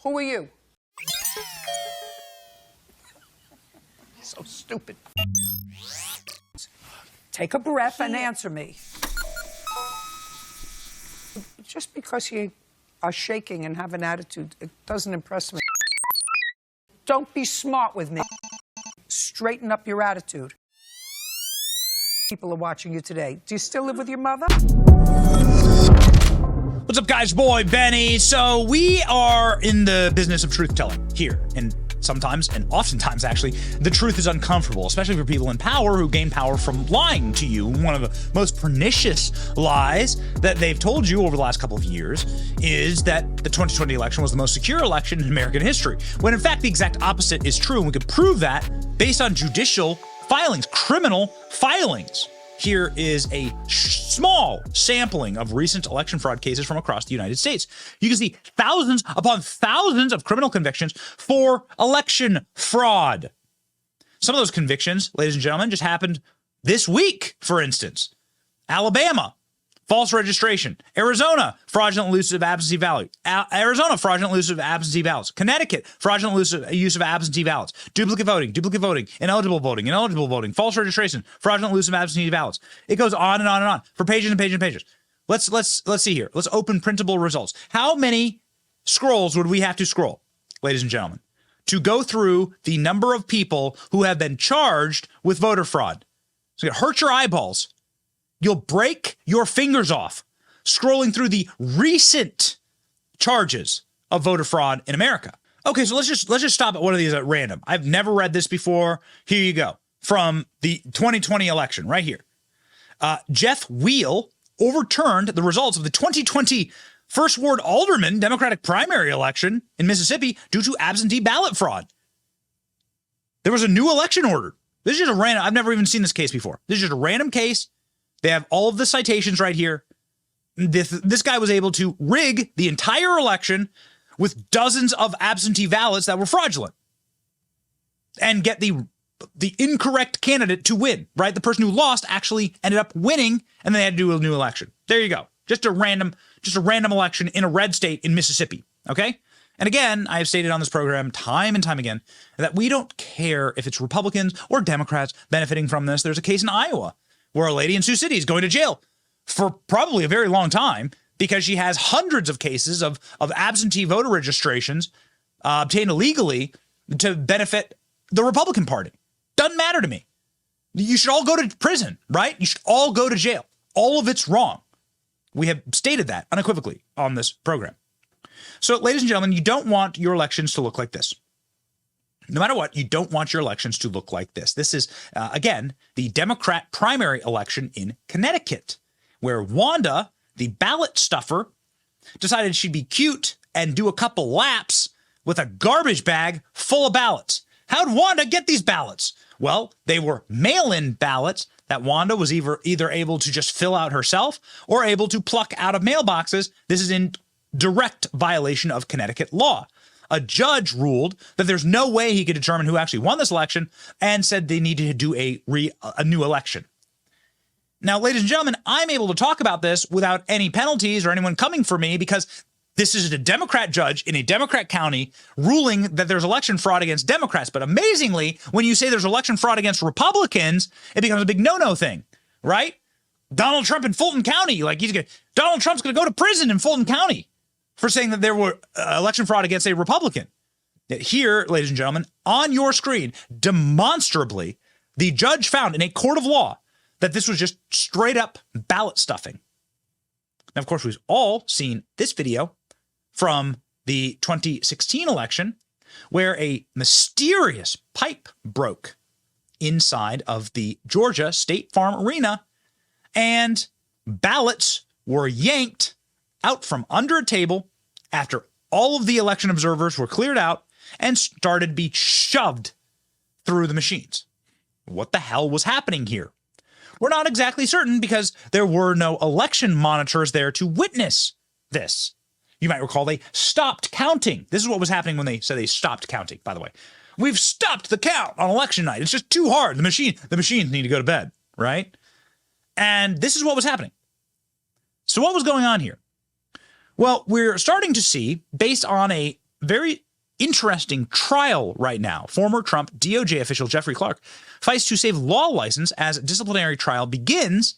Who are you? So stupid. Take a breath and answer me. Just because you are shaking and have an attitude, it doesn't impress me. Don't be smart with me. Straighten up your attitude. People are watching you today. Do you still live with your mother? What's up, guys? Boy, Benny. So we are in the business of truth-telling here, and sometimes, and oftentimes actually, the truth is uncomfortable, especially for people in power who gain power from lying to you. One of the most pernicious lies that they've told you over the last couple of years is that the 2020 election was the most secure election in American history, when in fact the exact opposite is true, and we could prove that based on judicial filings, criminal filings. Here is a small sampling of recent election fraud cases from across the United States. You can see thousands upon thousands of criminal convictions for election fraud. Some of those convictions, ladies and gentlemen, just happened this week, for instance. Alabama, false registration. Arizona, fraudulent use of absentee ballot. Arizona, fraudulent use of absentee ballots. Connecticut, fraudulent use of absentee ballots. Duplicate voting, ineligible voting, false registration, fraudulent use of absentee ballots. It goes on and on and on for pages and pages and pages. Let's see here. Let's open printable results. How many scrolls would we have to scroll, ladies and gentlemen, to go through the number of people who have been charged with voter fraud? So it hurts your eyeballs. You'll break your fingers off scrolling through the recent charges of voter fraud in America. Okay, so let's just stop at one of these at random. I've never read this before. Here you go. From the 2020 election right here. Jeff Wheel overturned the results of the 2020 First Ward Alderman Democratic primary election in Mississippi due to absentee ballot fraud. There was a new election ordered. This is just a random, I've never even seen this case before. This is just a random case. They have all of the citations right here. This guy was able to rig the entire election with dozens of absentee ballots that were fraudulent and get the incorrect candidate to win, right? The person who lost actually ended up winning, and they had to do a new election. There you go. Just a random election in a red state in Mississippi, okay? And again, I have stated on this program time and time again that we don't care if it's Republicans or Democrats benefiting from this. There's a case in Iowa where a lady in Sioux City is going to jail for probably a very long time because she has hundreds of cases of absentee voter registrations obtained illegally to benefit the Republican Party. Doesn't matter to me. You should all go to prison, right? You should all go to jail. All of it's wrong. We have stated that unequivocally on this program. So, ladies and gentlemen, you don't want your elections to look like this. No matter what, you don't want your elections to look like this. This is, again, the Democrat primary election in Connecticut, where Wanda, the ballot stuffer, decided she'd be cute and do a couple laps with a garbage bag full of ballots. How'd Wanda get these ballots? Well, they were mail-in ballots that Wanda was either able to just fill out herself or able to pluck out of mailboxes. This is in direct violation of Connecticut law. A judge ruled that there's no way he could determine who actually won this election and said they needed to do a new election. Now, ladies and gentlemen, I'm able to talk about this without any penalties or anyone coming for me because this is a Democrat judge in a Democrat county ruling that there's election fraud against Democrats. But amazingly, when you say there's election fraud against Republicans, it becomes a big no-no thing, right? Donald Trump in Fulton County, Donald Trump's going to go to prison in Fulton County for saying that there were election fraud against a Republican. Here, ladies and gentlemen, on your screen, demonstrably, the judge found in a court of law that this was just straight up ballot stuffing. Now, of course, we've all seen this video from the 2016 election where a mysterious pipe broke inside of the Georgia State Farm Arena and ballots were yanked out from under a table after all of the election observers were cleared out and started to be shoved through the machines. What the hell was happening here? We're not exactly certain because there were no election monitors there to witness this. You might recall they stopped counting. This is what was happening when they said they stopped counting, by the way. We've stopped the count on election night. It's just too hard. The machines need to go to bed, right? And this is what was happening. So what was going on here? Well, we're starting to see, based on a very interesting trial right now. Former Trump DOJ official Jeffrey Clark fights to save law license as disciplinary trial begins.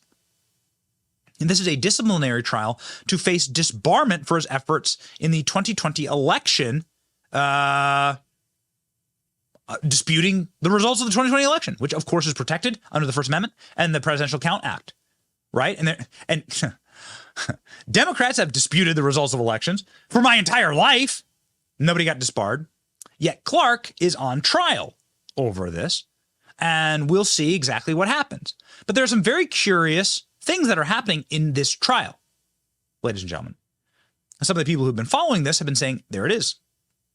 And this is a disciplinary trial to face disbarment for his efforts in the 2020 election, disputing the results of the 2020 election, which of course is protected under the First Amendment and the Presidential Count Act, right? And Democrats have disputed the results of elections for my entire life. Nobody got disbarred. Yet Clark is on trial over this, and we'll see exactly what happens. But there are some very curious things that are happening in this trial, ladies and gentlemen. Some of the people who've been following this have been saying, there it is.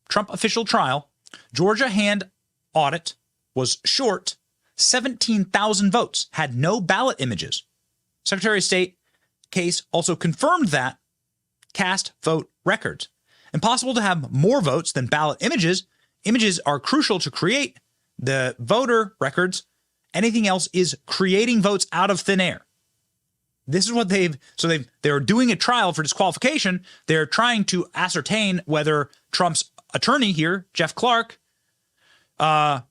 Trump official trial. Georgia hand audit was short 17,000 votes, had no ballot images. Secretary of State case also confirmed that cast vote records. Impossible to have more votes than ballot images. Images are crucial to create the voter records. Anything else is creating votes out of thin air. This is what they're doing a trial for disqualification. They're trying to ascertain whether Trump's attorney here, Jeff Clark, had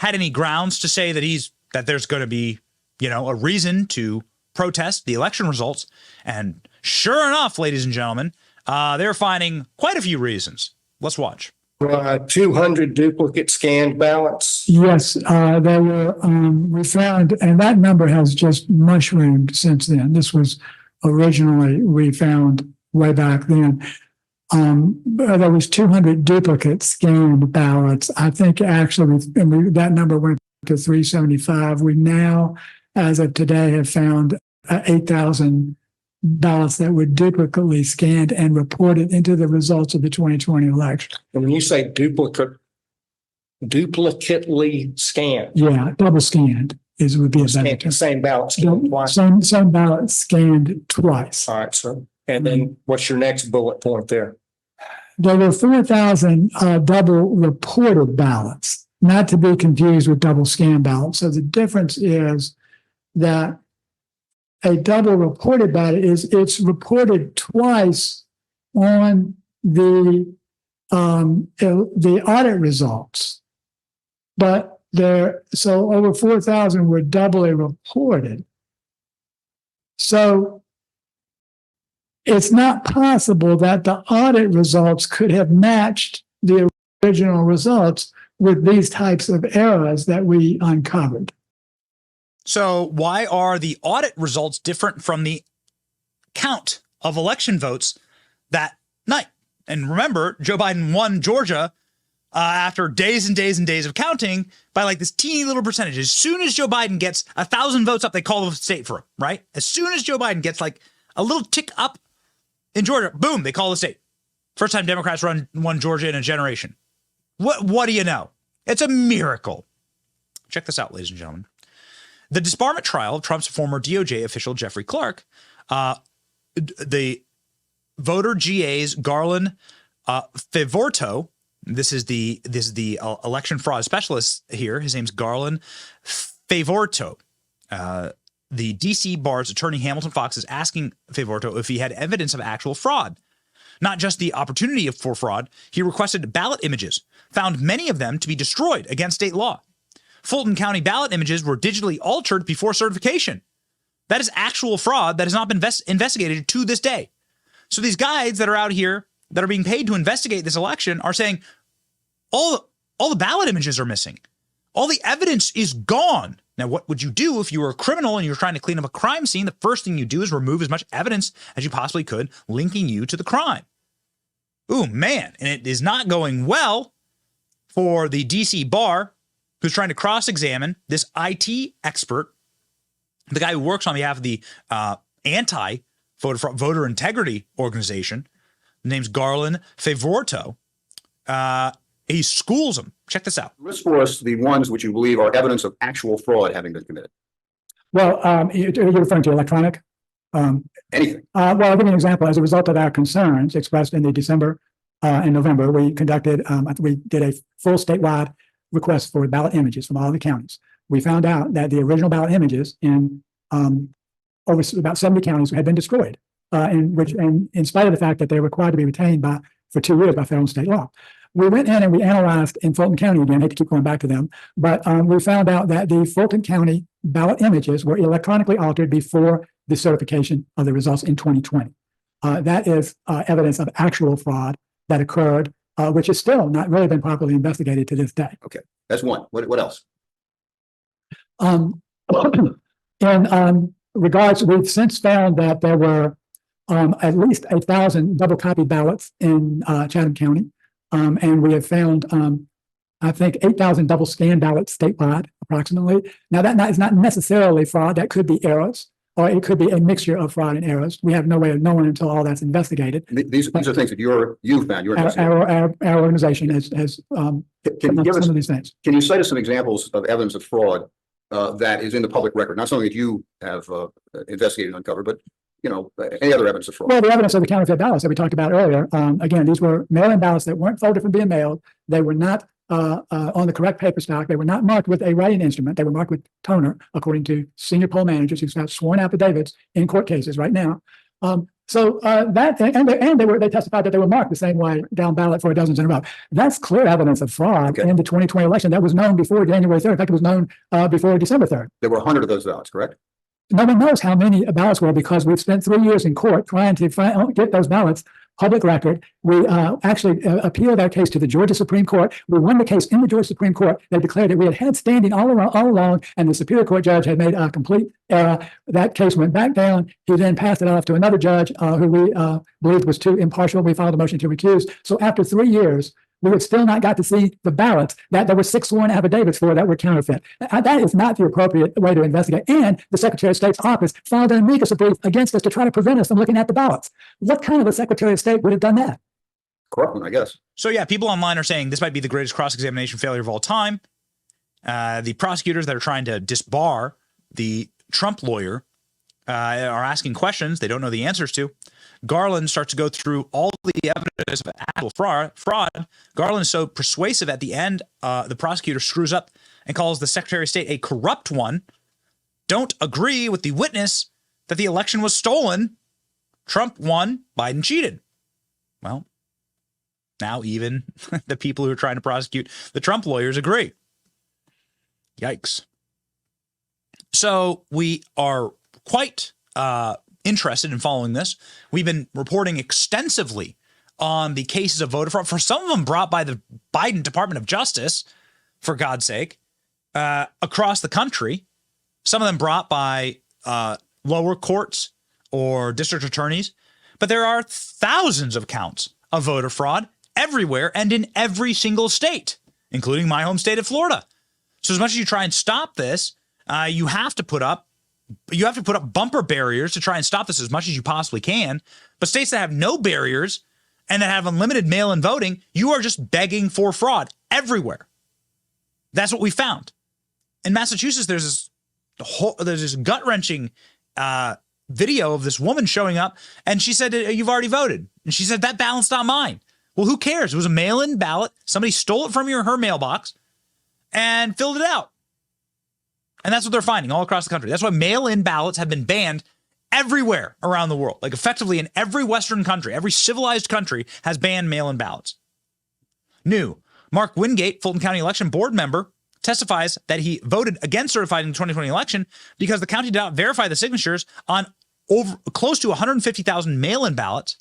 any grounds to say that there's going to be, a reason to protest the election results. And sure enough, ladies and gentlemen, they're finding quite a few reasons. Let's watch. 200 duplicate scanned ballots. Yes, they were, we found, and that number has just mushroomed since then. This was originally, we found way back then. There was 200 duplicate scanned ballots. I think actually that number went to 375. We now, as of today, have found 8,000 ballots that were duplicately scanned and reported into the results of the 2020 election. And when you say duplicately scanned. Yeah, double scanned would be a better term. Same ballot scanned twice. Same ballot scanned twice. All right, sir. And then what's your next bullet point there? There were 4,000 double reported ballots, not to be confused with double scanned ballots. So the difference is that a double reported ballot it's reported twice on the audit results, but so over 4,000 were doubly reported. So it's not possible that the audit results could have matched the original results with these types of errors that we uncovered. So why are the audit results different from the count of election votes that night? And remember, Joe Biden won Georgia after days and days and days of counting by like this teeny little percentage. As soon as Joe Biden gets 1,000 votes up, they call the state for him, right? As soon as Joe Biden gets like a little tick up in Georgia, boom, they call the state. First time Democrats won Georgia in a generation. What do you know? It's a miracle. Check this out, ladies and gentlemen. The disbarment trial of Trump's former DOJ official, Jeffrey Clark, the voter GA's Garland Favorto, this is the election fraud specialist here. His name's Garland Favorto. The DC bar's attorney Hamilton Fox is asking Favorto if he had evidence of actual fraud, not just the opportunity for fraud. He requested ballot images, found many of them to be destroyed against state law. Fulton County ballot images were digitally altered before certification. That is actual fraud that has not been investigated to this day. So these guys that are out here that are being paid to investigate this election are saying all the ballot images are missing. All the evidence is gone. Now, what would you do if you were a criminal and you were trying to clean up a crime scene? The first thing you do is remove as much evidence as you possibly could, linking you to the crime. Ooh, man. And it is not going well for the DC bar, who's trying to cross-examine this IT expert, the guy who works on behalf of the anti-voter integrity organization. The name's Garland Favorto. He schools him. Check this out. List for us the ones which you believe are evidence of actual fraud having been committed. Well, you're referring to electronic? Anything. Well, I'll give you an example. As a result of our concerns expressed in the December and November, we did a full statewide request for ballot images from all the counties. We found out that the original ballot images in over about 70 counties had been destroyed, in spite of the fact that they're required to be retained for 2 years by federal and state law. we went in and we analyzed in Fulton County again. I hate to keep going back to them, but we found out that the Fulton County ballot images were electronically altered before the certification of the results in 2020. That is evidence of actual fraud that occurred, which has still not really been properly investigated to this day. Okay, that's one. What else? In regards, we've since found that there were at least 1,000 double copied ballots in Chatham County. And we have found, I think, 8,000 double scanned ballots statewide, approximately. Now, that is not necessarily fraud. That could be errors, or it could be a mixture of fraud and errors. We have no way of knowing until all that's investigated. These are things that you've found. Our organization has can you give us some of these things. Can you cite us some examples of evidence of fraud that is in the public record? Not something that you have investigated and uncovered, but any other evidence of fraud? Well, the evidence of the counterfeit ballots that we talked about earlier. Again, these were mail-in ballots that weren't folded from being mailed. They were not on the correct paper stock. They were not marked with a writing instrument. They were marked with toner, according to senior poll managers who've got sworn affidavits in court cases right now. They testified that they were marked the same way down ballot for dozens in a row. That's clear evidence of fraud in the 2020 election. That was known before January 3rd. In fact, it was known before December 3rd. There were 100 of those ballots, correct? No one knows how many ballots were because we've spent 3 years in court trying to get those ballots public record. We actually appealed our case to the Georgia Supreme Court. We won the case in the Georgia Supreme Court. They declared that we had standing all along, and the Superior Court judge had made a complete error. That case went back down. He then passed it off to another judge who we believed was too impartial. We filed a motion to recuse. So after 3 years, we have still not got to see the ballots that there were 6 sworn affidavits for that were counterfeit. That is not the appropriate way to investigate. And the Secretary of State's office filed an amicus brief against us to try to prevent us from looking at the ballots. What kind of a Secretary of State would have done that? Corrupt one, I guess. So yeah, people online are saying this might be the greatest cross-examination failure of all time. The prosecutors that are trying to disbar the Trump lawyer are asking questions they don't know the answers to. Garland starts to go through all the evidence of actual fraud. Garland is so persuasive at the end, the prosecutor screws up and calls the Secretary of State a corrupt one. Don't agree with the witness that the election was stolen. Trump won, Biden cheated. Well, now even the people who are trying to prosecute the Trump lawyers agree. Yikes. So we are quite interested in following this. We've been reporting extensively on the cases of voter fraud, for some of them brought by the Biden Department of Justice, for God's sake, across the country. Some of them brought by lower courts or district attorneys. But there are thousands of counts of voter fraud everywhere and in every single state, including my home state of Florida. So as much as you try and stop this, you have to put up bumper barriers to try and stop this as much as you possibly can. But states that have no barriers and that have unlimited mail-in voting, you are just begging for fraud everywhere. That's what we found. In Massachusetts, there's this gut-wrenching video of this woman showing up, and she said, "You've already voted." And she said, "That ballot's not mine." Well, who cares? It was a mail-in ballot. Somebody stole it from her mailbox and filled it out. And that's what they're finding all across the country. That's why mail-in ballots have been banned everywhere around the world. Like effectively in every Western country, every civilized country has banned mail-in ballots. New, Mark Wingate, Fulton County Election Board member, testifies that he voted against certifying the 2020 election because the county did not verify the signatures on close to 150,000 mail-in ballots.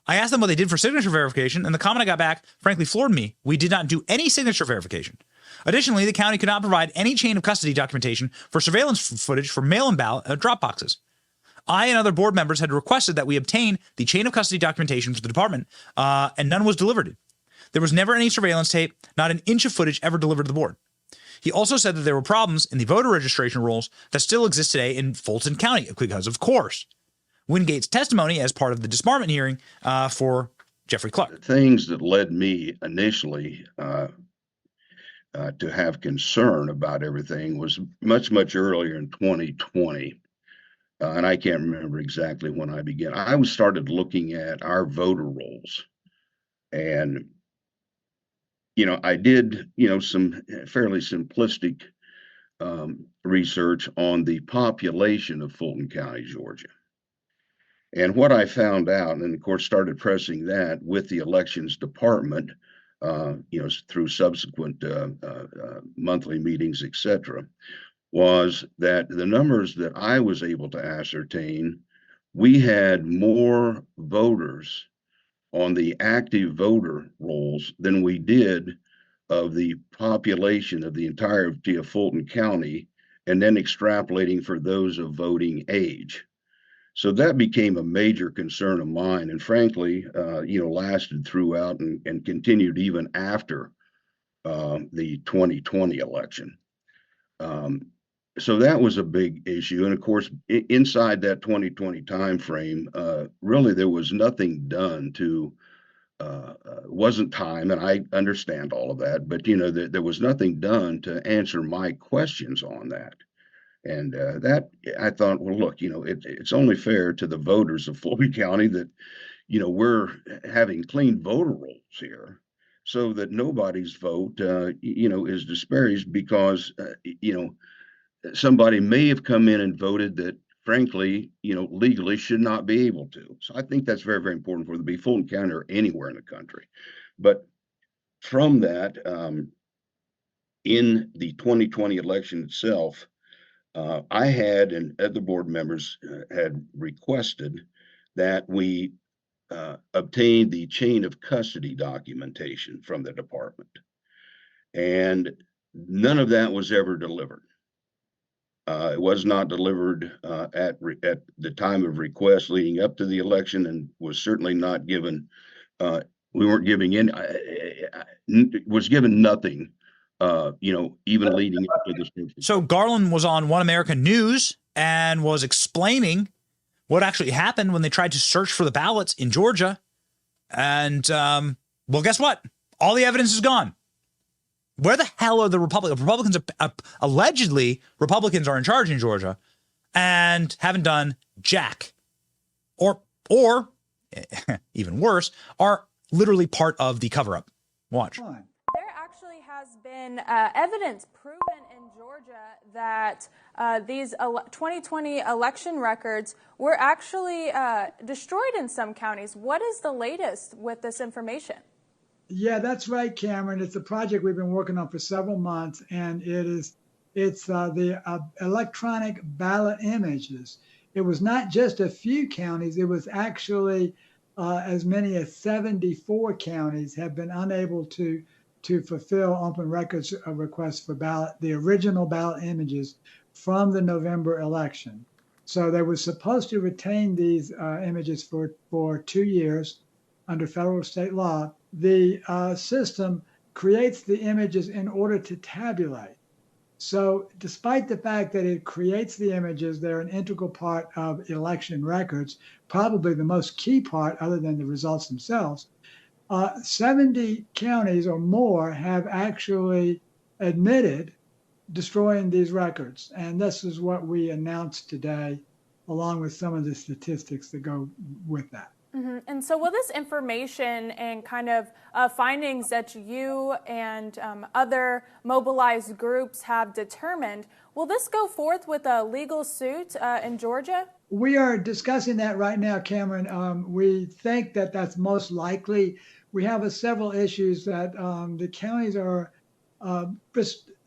I asked them what they did for signature verification, and the comment I got back, frankly, floored me. We did not do any signature verification. Additionally, the county could not provide any chain of custody documentation for surveillance footage for mail-in ballot drop boxes. I and other board members had requested that we obtain the chain of custody documentation for the department, and none was delivered. There was never any surveillance tape, not an inch of footage ever delivered to the board. He also said that there were problems in the voter registration rules that still exist today in Fulton County, because, of course, Wingate's testimony as part of the disbarment hearing for Jeffrey Clark. Things that led me initially to have concern about everything was much, much earlier in 2020. And I can't remember exactly when I began. I started looking at our voter rolls, and, I did, some fairly simplistic research on the population of Fulton County, Georgia. And what I found out, and of course started pressing that with the elections department, through subsequent monthly meetings, etc., was that the numbers that I was able to ascertain, we had more voters on the active voter rolls than we did of the population of the entirety of Fulton County, and then extrapolating for those of voting age. So that became a major concern of mine, and frankly, lasted throughout and continued even after the 2020 election. So that was a big issue. And of course, inside that 2020 timeframe, really there was nothing done to, wasn't time, and I understand all of that, but there was nothing done to answer my questions on that. And that I thought, well, look, it's only fair to the voters of Fulton County that, we're having clean voter rolls here, so that nobody's vote, is disparaged because, somebody may have come in and voted that, frankly, legally should not be able to. So I think that's very, very important for the be Fulton County or anywhere in the country. But from that, in the 2020 election itself, I had and other board members had requested that we obtain the chain of custody documentation from the department. And none of that was ever delivered. It was not delivered at the time of request leading up to the election, and was certainly not given. We weren't giving in. Was given nothing. Even leading up to this. So Garland was on One American News and was explaining what actually happened when they tried to search for the ballots in Georgia. And well, guess what? All the evidence is gone. Where the hell are the Republicans? Republicans allegedly, Republicans are in charge in Georgia and haven't done jack, or even worse, are literally part of the cover-up. Watch. There actually has been evidence proven in Georgia that these 2020 election records were actually destroyed in some counties. What is the latest with this information? Yeah, that's right, Cameron. It's a project we've been working on for several months, and it's the electronic ballot images. It was not just a few counties. It was actually as many as 74 counties have been unable to fulfill open records requests for the original ballot images from the November election. So they were supposed to retain these images for 2 years under federal state law. The system creates the images in order to tabulate. So despite the fact that it creates the images, they're an integral part of election records, probably the most key part other than the results themselves. 70 counties or more have actually admitted destroying these records. And this is what we announced today, along with some of the statistics that go with that. Mm-hmm. And so will this information and kind of findings that you and other mobilized groups have determined, will this go forth with a legal suit in Georgia? We are discussing that right now, Cameron. We think that that's most likely. We have several issues that the counties are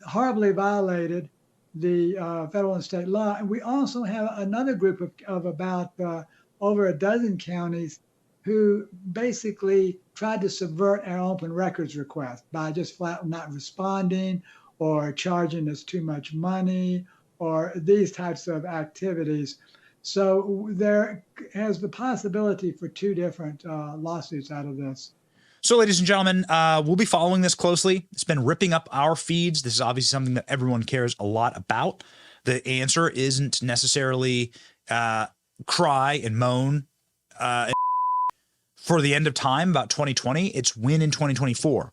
horribly violated the federal and state law. And we also have another group of about over a dozen counties who basically tried to subvert our open records request by just flat not responding or charging us too much money or these types of activities. So there has the possibility for two different lawsuits out of this. So, ladies and gentlemen, we'll be following this closely. It's been ripping up our feeds. This is obviously something that everyone cares a lot about. The answer isn't necessarily cry and moan for the end of time about 2020. It's win in 2024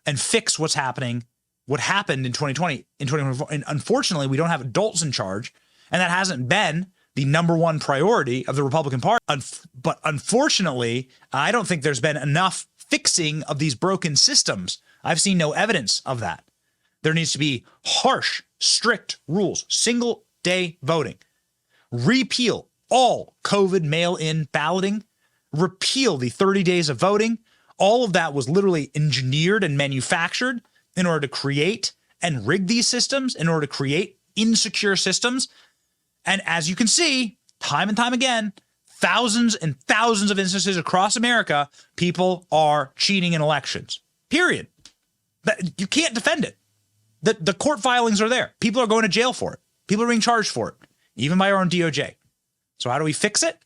and fix what's happening, what happened in 2020, in 2024. And unfortunately, we don't have adults in charge, and that hasn't been the number one priority of the Republican Party. But unfortunately, I don't think there's been enough fixing of these broken systems. I've seen no evidence of that. There needs to be harsh, strict rules, single day voting, repeal all COVID mail-in balloting, repeal the 30 days of voting, All of that was literally engineered and manufactured in order to create and rig these systems, in order to create insecure systems. And as you can see, time and time again, thousands and thousands of instances across America, people are cheating in elections. Period. You can't defend it. The court filings are there. People are going to jail for it. People are being charged for it, even by our own DOJ. So how do we fix it?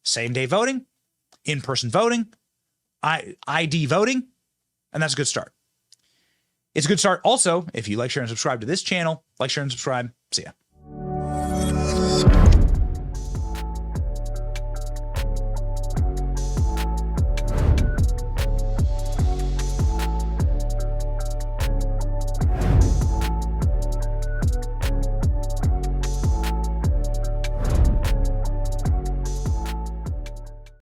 Same day voting, in-person voting, ID voting, and that's a good start. It's a good start also if you like, share, and subscribe to this channel. Like, share, and subscribe. See ya.